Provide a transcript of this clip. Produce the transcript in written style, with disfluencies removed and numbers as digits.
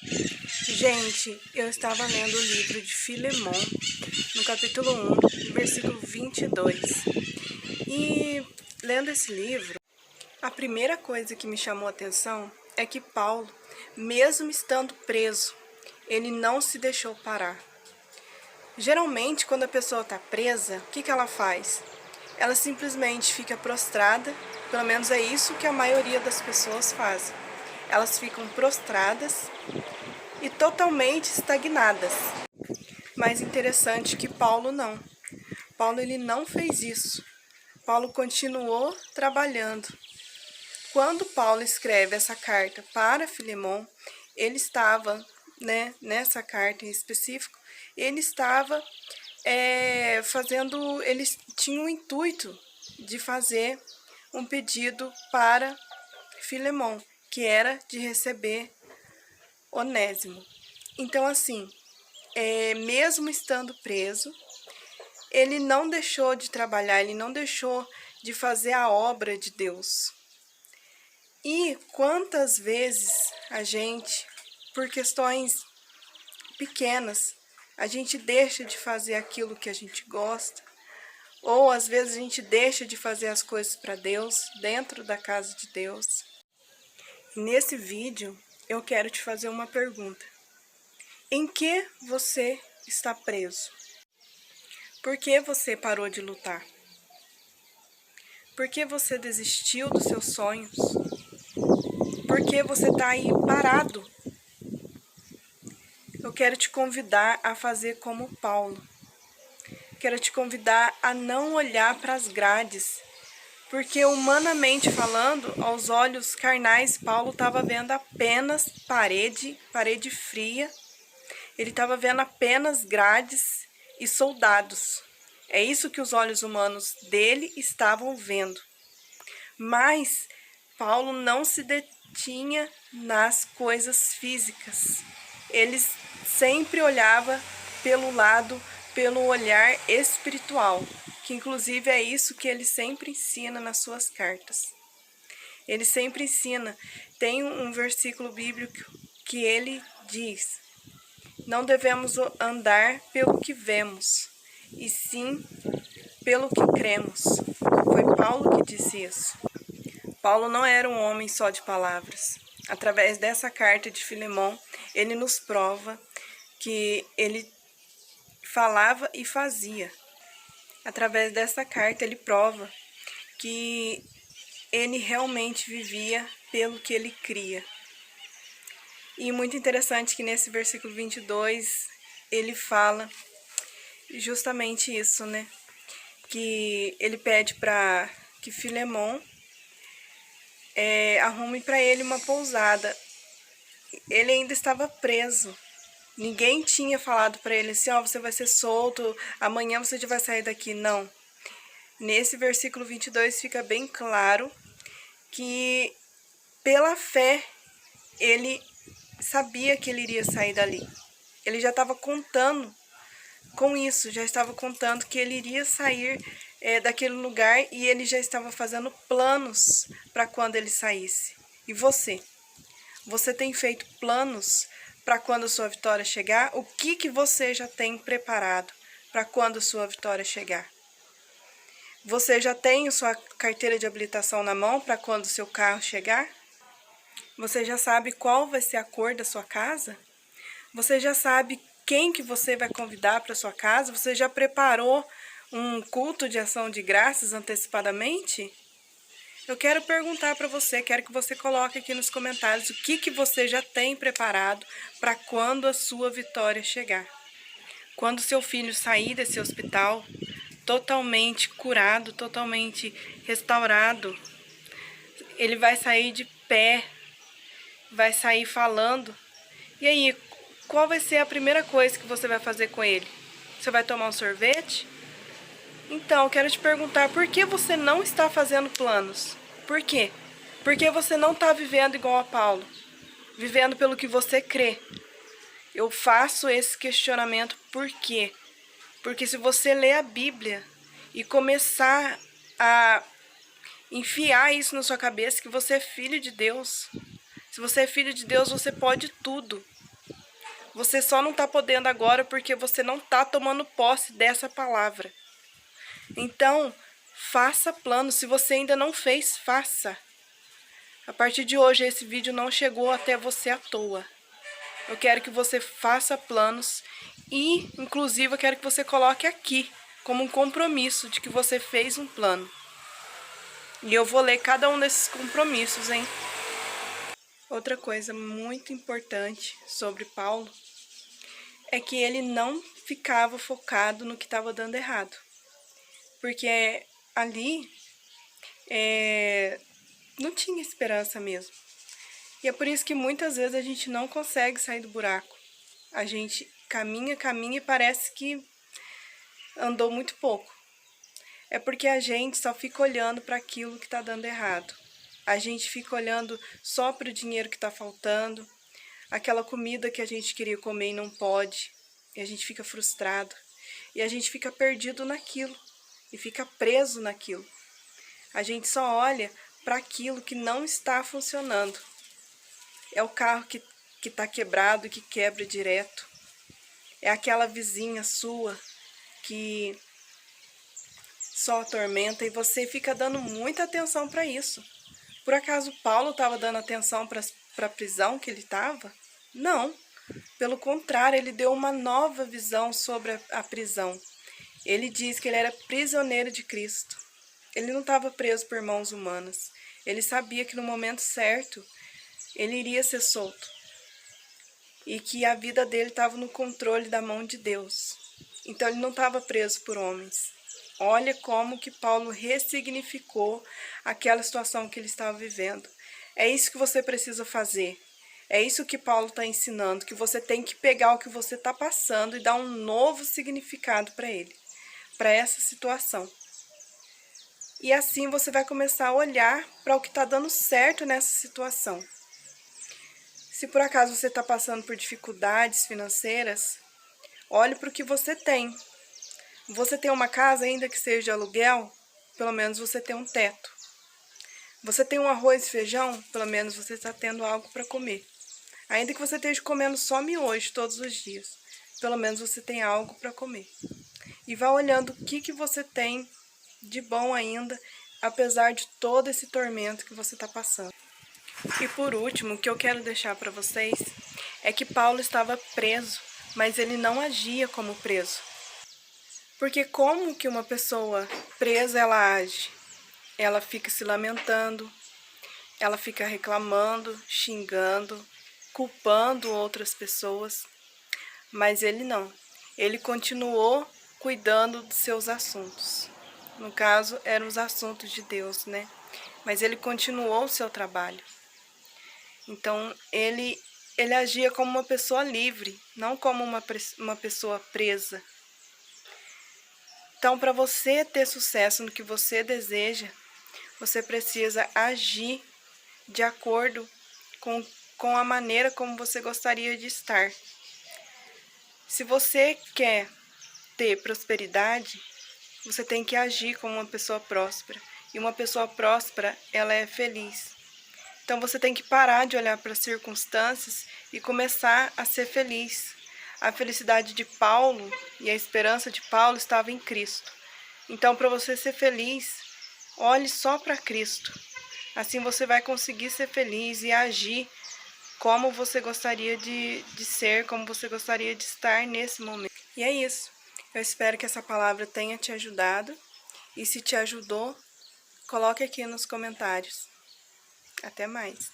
Gente, eu estava lendo o livro de Filemon, no capítulo 1, versículo 22. E lendo esse livro, a primeira coisa que me chamou a atenção é que Paulo, mesmo estando preso, ele não se deixou parar. Geralmente, quando a pessoa está presa, o que ela faz? Ela simplesmente fica prostrada, pelo menos é isso que a maioria das pessoas fazem. Elas ficam prostradas e totalmente estagnadas. Mas interessante que Paulo não. Paulo ele não fez isso. Paulo continuou trabalhando. Quando Paulo escreve essa carta para Filemon, ele estava, nessa carta em específico, ele estava ele tinha o intuito de fazer um pedido para Filemon, que era de receber Onésimo. Então, assim, mesmo estando preso, ele não deixou de trabalhar, ele não deixou de fazer a obra de Deus. E quantas vezes a gente, por questões pequenas, a gente deixa de fazer aquilo que a gente gosta, ou às vezes a gente deixa de fazer as coisas para Deus, dentro da casa de Deus. Nesse vídeo, eu quero te fazer uma pergunta. Em que você está preso? Por que você parou de lutar? Por que você desistiu dos seus sonhos? Por que você está aí parado? Eu quero te convidar a fazer como Paulo. Quero te convidar a não olhar para as grades, porque humanamente falando, aos olhos carnais, Paulo estava vendo apenas parede fria. Ele estava vendo apenas grades e soldados. É isso que os olhos humanos dele estavam vendo. Mas Paulo não se detinha nas coisas físicas. Ele sempre olhava pelo olhar espiritual, que inclusive é isso que ele sempre ensina nas suas cartas. Ele sempre ensina, tem um versículo bíblico que ele diz: não devemos andar pelo que vemos, e sim pelo que cremos. Foi Paulo que disse isso. Paulo não era um homem só de palavras. Através dessa carta de Filemon, ele nos prova que ele falava e fazia. Através dessa carta, ele prova que ele realmente vivia pelo que ele cria. E muito interessante que nesse versículo 22, ele fala justamente isso, que ele pede para que Filemon arrume para ele uma pousada. Ele ainda estava preso. Ninguém tinha falado para ele assim, você vai ser solto, amanhã você já vai sair daqui. Não. Nesse versículo 22 fica bem claro que pela fé ele sabia que ele iria sair dali. Ele já estava contando com isso, já estava contando que ele iria sair daquele lugar e ele já estava fazendo planos para quando ele saísse. E você? Você tem feito planos para quando a sua vitória chegar? O que você já tem preparado para quando a sua vitória chegar? Você já tem a sua carteira de habilitação na mão para quando o seu carro chegar? Você já sabe qual vai ser a cor da sua casa? Você já sabe quem que você vai convidar para sua casa? Você já preparou um culto de ação de graças antecipadamente? Eu quero perguntar para você, quero que você coloque aqui nos comentários o que você já tem preparado para quando a sua vitória chegar. Quando seu filho sair desse hospital totalmente curado, totalmente restaurado, ele vai sair de pé, vai sair falando. E aí, qual vai ser a primeira coisa que você vai fazer com ele? Você vai tomar um sorvete? Então, eu quero te perguntar, por que você não está fazendo planos? Por quê? Porque você não está vivendo igual a Paulo, vivendo pelo que você crê. Eu faço esse questionamento por quê? Porque se você ler a Bíblia e começar a enfiar isso na sua cabeça, que você é filho de Deus. Se você é filho de Deus, você pode tudo. Você só não está podendo agora porque você não está tomando posse dessa palavra. Então, faça plano. Se você ainda não fez, faça. A partir de hoje, esse vídeo não chegou até você à toa. Eu quero que você faça planos e, inclusive, eu quero que você coloque aqui como um compromisso de que você fez um plano. E eu vou ler cada um desses compromissos, hein? Outra coisa muito importante sobre Paulo é que ele não ficava focado no que estava dando errado. Porque ali não tinha esperança mesmo. E é por isso que muitas vezes a gente não consegue sair do buraco. A gente caminha e parece que andou muito pouco. É porque a gente só fica olhando para aquilo que está dando errado. A gente fica olhando só para o dinheiro que está faltando, aquela comida que a gente queria comer e não pode, e a gente fica frustrado, e a gente fica perdido naquilo, e fica preso naquilo. A gente só olha para aquilo que não está funcionando. É o carro que está quebrado, que quebra direto. É aquela vizinha sua que só atormenta e você fica dando muita atenção para isso. Por acaso Paulo estava dando atenção para a prisão que ele estava? Não. Pelo contrário, ele deu uma nova visão sobre a prisão. Ele diz que ele era prisioneiro de Cristo. Ele não estava preso por mãos humanas. Ele sabia que no momento certo ele iria ser solto. E que a vida dele estava no controle da mão de Deus. Então ele não estava preso por homens. Olha como que Paulo ressignificou aquela situação que ele estava vivendo. É isso que você precisa fazer. É isso que Paulo está ensinando, que você tem que pegar o que você está passando e dar um novo significado para ele, para essa situação. E assim você vai começar a olhar para o que está dando certo nessa situação. Se por acaso você está passando por dificuldades financeiras, olhe para o que você tem. Você tem uma casa, ainda que seja de aluguel, pelo menos você tem um teto. Você tem um arroz e feijão, pelo menos você está tendo algo para comer. Ainda que você esteja comendo só miojo todos os dias, pelo menos você tem algo para comer. E vá olhando o que você tem de bom ainda, apesar de todo esse tormento que você está passando. E por último, o que eu quero deixar para vocês é que Paulo estava preso, mas ele não agia como preso. Porque como que uma pessoa presa ela age? Ela fica se lamentando, ela fica reclamando, xingando, culpando outras pessoas. Mas ele não. Ele continuou cuidando dos seus assuntos. No caso, eram os assuntos de Deus, né? Mas ele continuou o seu trabalho. Então, ele agia como uma pessoa livre, não como uma pessoa presa. Então, para você ter sucesso no que você deseja, você precisa agir de acordo com a maneira como você gostaria de estar. Se você quer ter prosperidade, você tem que agir como uma pessoa próspera. E uma pessoa próspera, ela é feliz. Então, você tem que parar de olhar para as circunstâncias e começar a ser feliz. A felicidade de Paulo e a esperança de Paulo estava em Cristo. Então, para você ser feliz, olhe só para Cristo. Assim você vai conseguir ser feliz e agir como você gostaria de ser, como você gostaria de estar nesse momento. E é isso. Eu espero que essa palavra tenha te ajudado. E se te ajudou, coloque aqui nos comentários. Até mais.